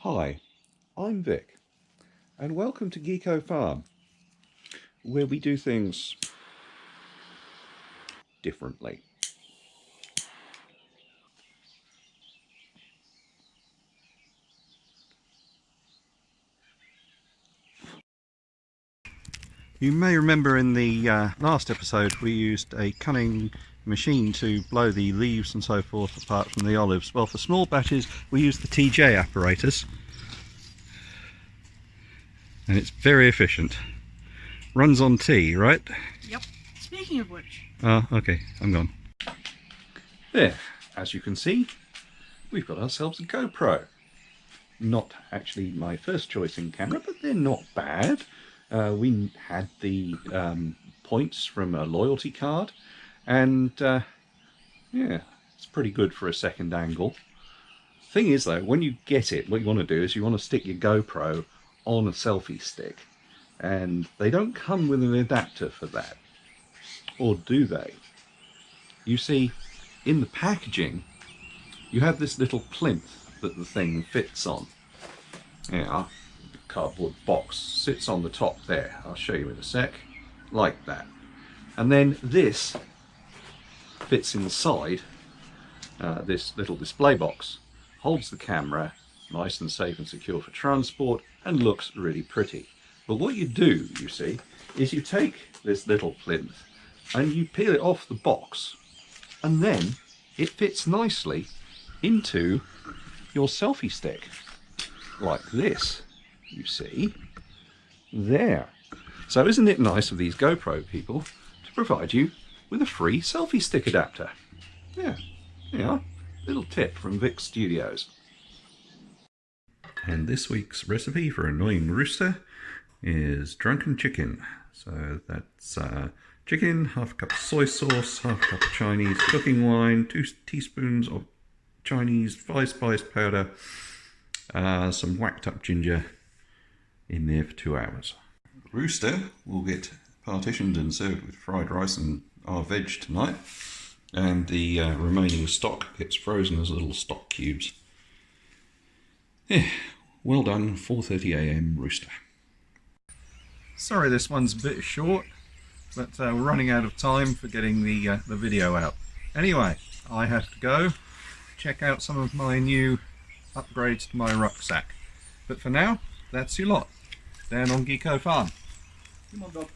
Hi, I'm Vic, and welcome to GeekoFarm, where we do things differently. You may remember in the last episode we used a cunning machine to blow the leaves and so forth apart from the olives. Well, for small batches we use the TJ apparatus, and it's very efficient. Runs on T, right? Yep. Speaking of which. Oh, okay, I'm gone. There, as you can see, we've got ourselves a GoPro. Not actually my first choice in camera, but they're not bad. We had the points from a loyalty card, and yeah, it's pretty good for a second angle. Thing is though, when you get it, what you want to do is you want to stick your GoPro on a selfie stick, and they don't come with an adapter for that, or do they? You see, in the packaging you have this little plinth that the thing fits on. Yeah, the cardboard box sits on the top there. I'll show you in a sec, like that. And then this fits inside this little display box, holds the camera nice and safe and secure for transport, and looks really pretty. But what you do, you see, is you take this little plinth and you peel it off the box, and then it fits nicely into your selfie stick, like this, you see, there. So isn't it nice of these GoPro people to provide you with a free selfie stick adapter? Yeah, little tip from Vic Studios. And this week's recipe for annoying rooster is drunken chicken. So that's chicken, half a cup of soy sauce, half a cup of Chinese cooking wine, 2 teaspoons of Chinese 5-spice powder, some whacked up ginger in there for 2 hours. Rooster will get partitioned and served with fried rice and our veg tonight, and the remaining stock gets frozen as little stock cubes. Yeah, well done, 4:30 AM rooster. Sorry this one's a bit short, but we're running out of time for getting the video out. Anyway, I have to go check out some of my new upgrades to my rucksack. But for now, that's your lot, down on GeekoFarm. Come on, dog.